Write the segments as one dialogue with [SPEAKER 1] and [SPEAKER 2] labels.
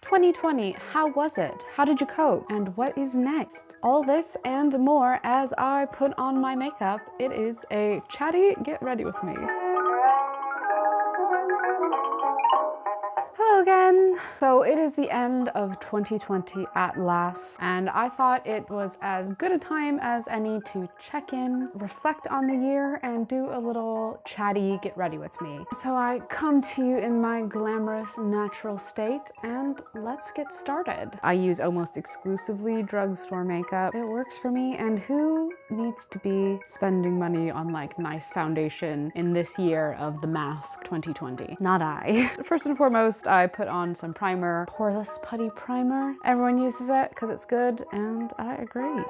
[SPEAKER 1] 2020, how was it? How did you cope? And what is next? All this and more as I put on my makeup. It is a chatty get ready with me. Hello again! So it is the end of 2020 at last, and I thought it was as good a time as any to check in, reflect on the year, and do a little chatty get ready with me. So I come to you in my glamorous natural state, and let's get started. I use almost exclusively drugstore makeup. It works for me, and who needs to be spending money on like nice foundation in this year of the mask 2020? Not I. First and foremost, I put on some primer, poreless putty primer. Everyone uses it because it's good, and I agree.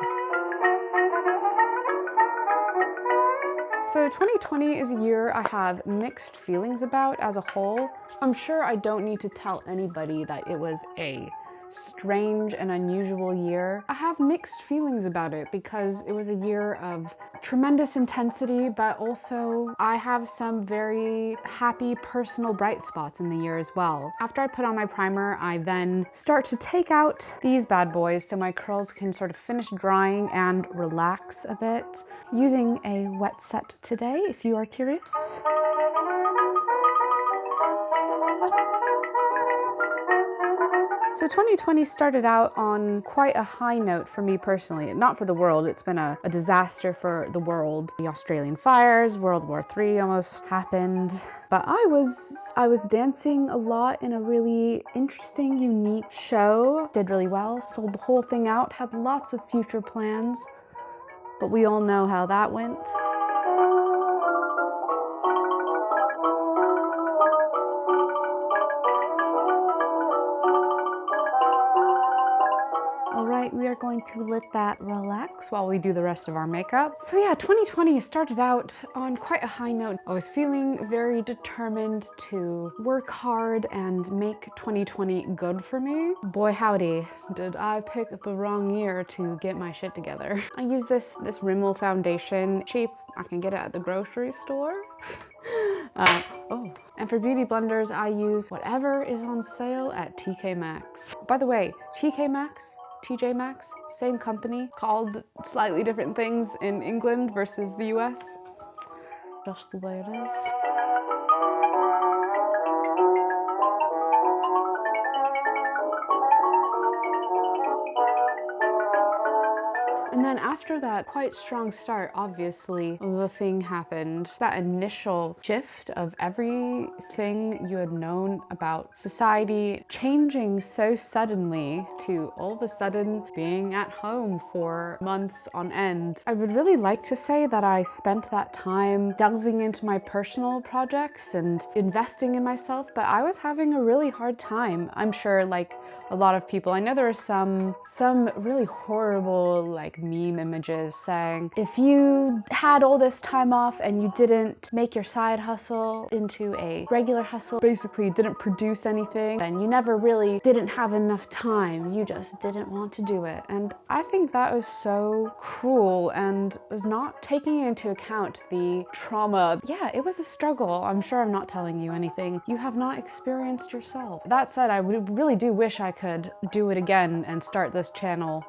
[SPEAKER 1] So 2020 is a year I have mixed feelings about as a whole. I'm sure I don't need to tell anybody that it was a strange and unusual year. I have mixed feelings about it because it was a year of tremendous intensity, but also I have some very happy personal bright spots in the year as well. After I put on my primer, I then start to take out these bad boys so my curls can sort of finish drying and relax a bit. Using a wet set today, if you are curious. So 2020 started out on quite a high note for me personally. Not for the world, it's been a disaster for the world. The Australian fires, World War III almost happened. But I was dancing a lot in a really interesting, unique show. Did really well, sold the whole thing out, had lots of future plans. But we all know how that went. Alright, we are going to let that relax while we do the rest of our makeup. So yeah, 2020 started out on quite a high note. I was feeling very determined to work hard and make 2020 good for me. Boy howdy, did I pick the wrong year to get my shit together. I use this Rimmel foundation, cheap. I can get it at the grocery store. And for beauty blenders, I use whatever is on sale at TK Maxx. By the way, TK Maxx, TJ Maxx, same company, called slightly different things in England versus the US. Just the way it is. And then after that quite strong start, obviously, the thing happened. That initial shift of everything you had known about society changing so suddenly to all of a sudden being at home for months on end. I would really like to say that I spent that time delving into my personal projects and investing in myself, but I was having a really hard time. I'm sure like a lot of people, I know there are some really horrible like meme images saying if you had all this time off and you didn't make your side hustle into a regular hustle, basically didn't produce anything, then you never really didn't have enough time, you just didn't want to do it. And I think that was so cruel and was not taking into account the trauma. Yeah, it was a struggle. I'm sure I'm not telling you anything you have not experienced yourself. That said, I really do wish I could do it again and start this channel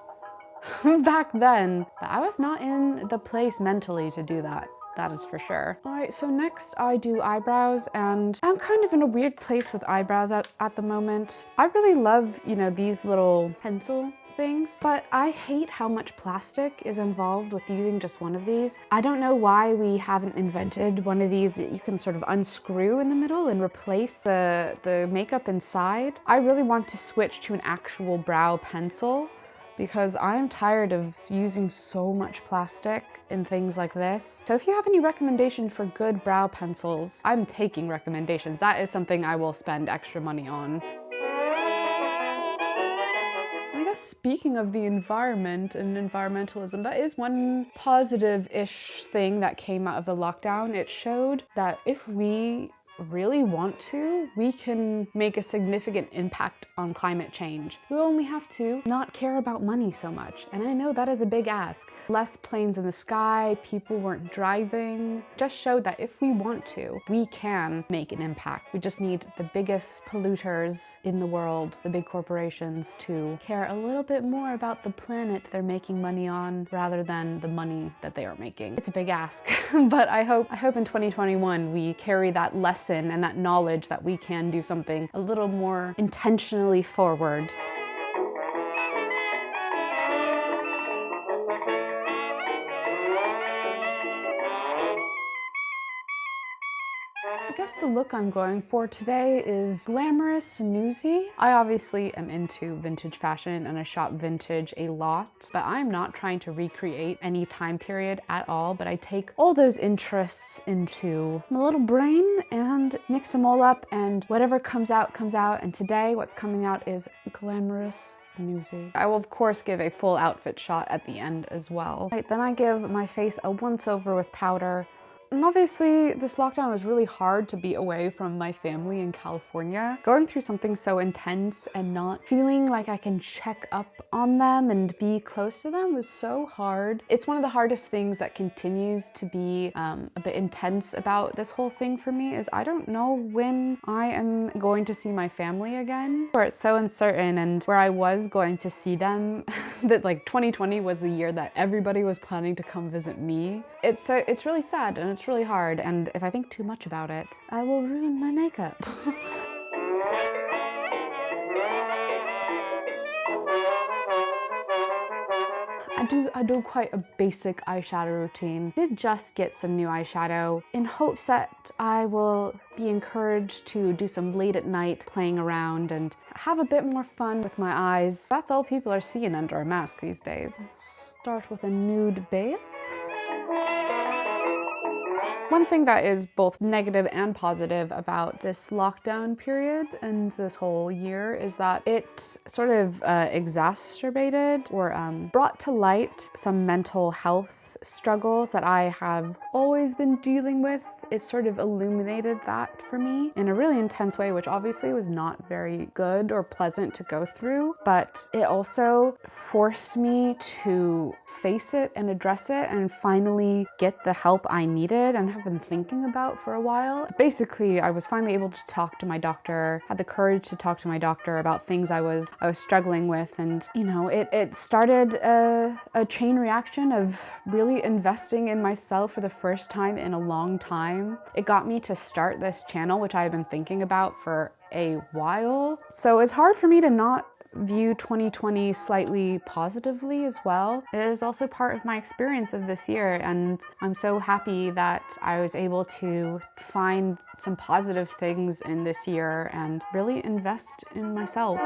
[SPEAKER 1] back then, but I was not in the place mentally to do that. That is for sure. All right, so next I do eyebrows, and I'm kind of in a weird place with eyebrows at the moment. I really love, you know, these little pencil things, but I hate how much plastic is involved with using just one of these. I don't know why we haven't invented one of these that you can sort of unscrew in the middle and replace the makeup inside. I really want to switch to an actual brow pencil because I'm tired of using so much plastic in things like this. So if you have any recommendation for good brow pencils, I'm taking recommendations. That is something I will spend extra money on. I guess speaking of the environment and environmentalism, that is one positive-ish thing that came out of the lockdown. It showed that if we really want to, we can make a significant impact on climate change. We only have to not care about money so much. And I know that is a big ask. Less planes in the sky, people weren't driving. Just showed that if we want to, we can make an impact. We just need the biggest polluters in the world, the big corporations, to care a little bit more about the planet they're making money on rather than the money that they are making. It's a big ask, but I hope in 2021 we carry that lesson and that knowledge that we can do something a little more intentionally forward. I guess the look I'm going for today is glamorous, newsy. I obviously am into vintage fashion and I shop vintage a lot, but I'm not trying to recreate any time period at all, but I take all those interests into my little brain and mix them all up, and whatever comes out, comes out. And today what's coming out is glamorous, newsy. I will of course give a full outfit shot at the end as well. Right, then I give my face a once over with powder. And obviously, this lockdown was really hard to be away from my family in California. Going through something so intense and not feeling like I can check up on them and be close to them was so hard. It's one of the hardest things that continues to be a bit intense about this whole thing for me is I don't know when I am going to see my family again. Where it's so uncertain, and where I was going to see them, that like 2020 was the year that everybody was planning to come visit me. It's really sad and it's really hard, and if I think too much about it, I will ruin my makeup. I do quite a basic eyeshadow routine. Did just get some new eyeshadow in hopes that I will be encouraged to do some late at night playing around and have a bit more fun with my eyes. That's all people are seeing under a mask these days. Start with a nude base. One thing that is both negative and positive about this lockdown period and this whole year is that it sort of exacerbated or brought to light some mental health struggles that I have always been dealing with. It sort of illuminated that for me in a really intense way, which obviously was not very good or pleasant to go through, but it also forced me to face it and address it and finally get the help I needed and have been thinking about for a while. Basically, I was finally able to talk to my doctor, had the courage to talk to my doctor about things I was struggling with, and you know, it started a chain reaction of really investing in myself for the first time in a long time. It got me to start this channel, which I've been thinking about for a while. So it's hard for me to not view 2020 slightly positively as well. It is also part of my experience of this year, and I'm so happy that I was able to find some positive things in this year and really invest in myself.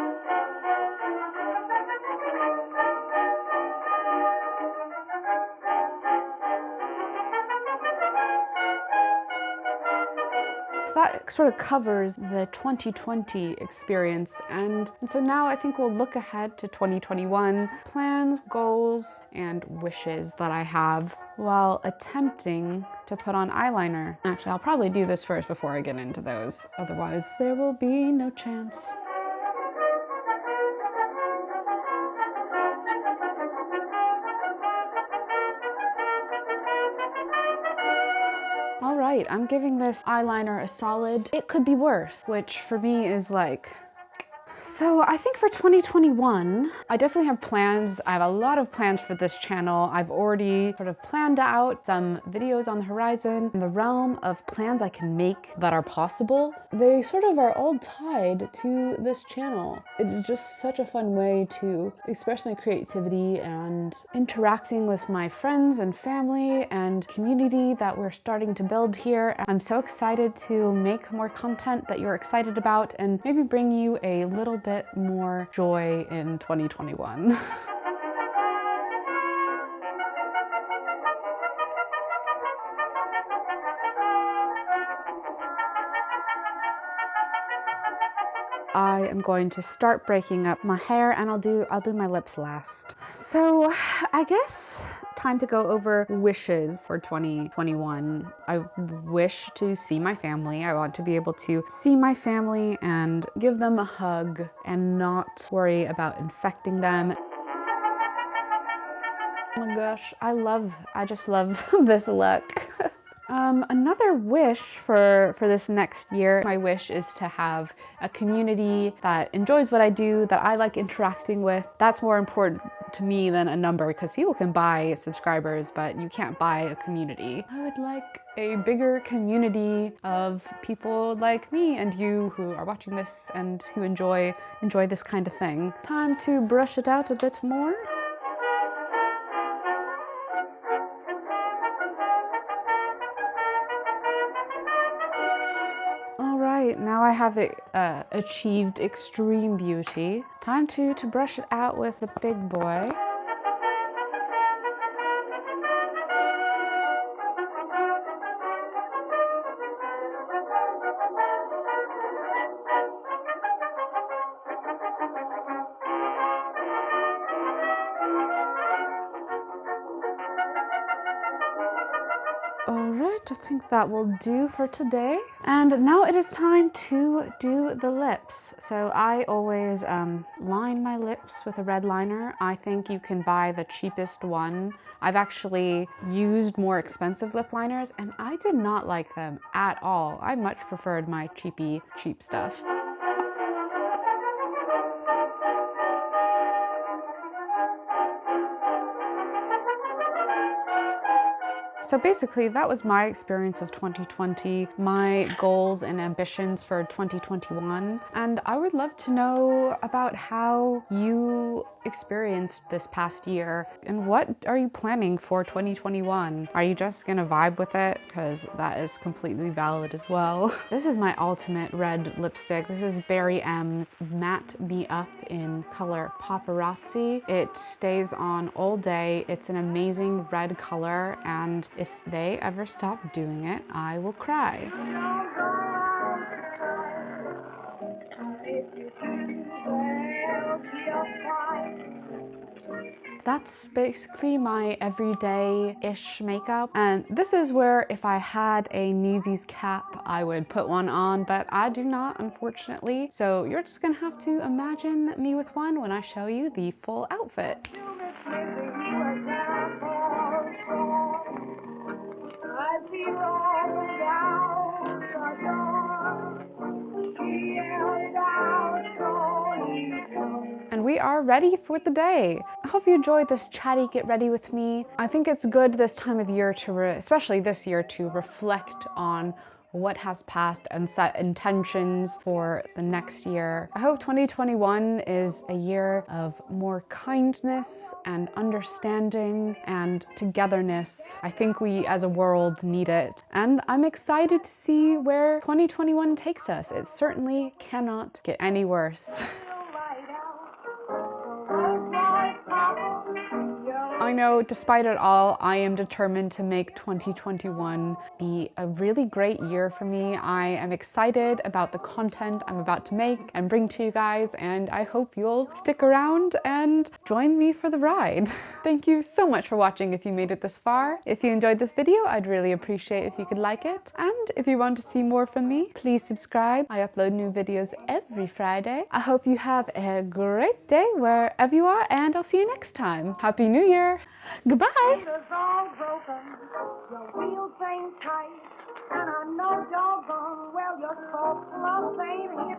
[SPEAKER 1] That sort of covers the 2020 experience, and so now I think we'll look ahead to 2021, plans, goals, and wishes that I have while attempting to put on eyeliner. Actually, I'll probably do this first before I get into those, otherwise there will be no chance. All right, I'm giving this eyeliner a solid, it could be worse, which for me is like, so I think for 2021, I definitely have plans. I have a lot of plans for this channel. I've already sort of planned out some videos on the horizon. In the realm of plans I can make that are possible, they sort of are all tied to this channel. It is just such a fun way to express my creativity and interacting with my friends and family and community that we're starting to build here. I'm so excited to make more content that you're excited about and maybe bring you a little bit more joy in 2021. I am going to start breaking up my hair, and I'll do my lips last. So I guess time to go over wishes for 2021. I wish to see my family. I want to be able to see my family and give them a hug and not worry about infecting them. Oh my gosh, I just love this look. Another wish for this next year, my wish is to have a community that enjoys what I do, that I like interacting with. That's more important to me than a number, because people can buy subscribers, but you can't buy a community. I would like a bigger community of people like me and you who are watching this and who enjoy this kind of thing. Time to brush it out a bit more. Alright, now I have achieved extreme beauty. Time to brush it out with the big boy. Alright, I think that will do for today. And now it is time to do the lips. So I always line my lips with a red liner. I think you can buy the cheapest one. I've actually used more expensive lip liners and I did not like them at all. I much preferred my cheap stuff. So basically, that was my experience of 2020, my goals and ambitions for 2021. And I would love to know about how you experienced this past year and what are you planning for 2021? Are you just gonna vibe with it? Because that is completely valid as well. This is my ultimate red lipstick. This is Barry M's Matte Me Up in color Paparazzi. It stays on all day. It's an amazing red color, and if they ever stop doing it, I will cry. That's basically my everyday-ish makeup. And this is where if I had a Newsies cap, I would put one on, but I do not, unfortunately. So you're just gonna have to imagine me with one when I show you the full outfit. And we are ready for the day. I hope you enjoyed this chatty get ready with me. I think it's good this time of year especially this year, to reflect on what has passed and set intentions for the next year. I hope 2021 is a year of more kindness and understanding and togetherness. I think we as a world need it. And I'm excited to see where 2021 takes us. It certainly cannot get any worse. I know, despite it all, I am determined to make 2021 be a really great year for me. I am excited about the content I'm about to make and bring to you guys, and I hope you'll stick around and join me for the ride. Thank you so much for watching if you made it this far. If you enjoyed this video, I'd really appreciate if you could like it. And if you want to see more from me, please subscribe. I upload new videos every Friday. I hope you have a great day wherever you are, and I'll see you next time. Happy New Year! Goodbye! All broken, your wheels ain't tight, and I know doggone well you're so full of pain.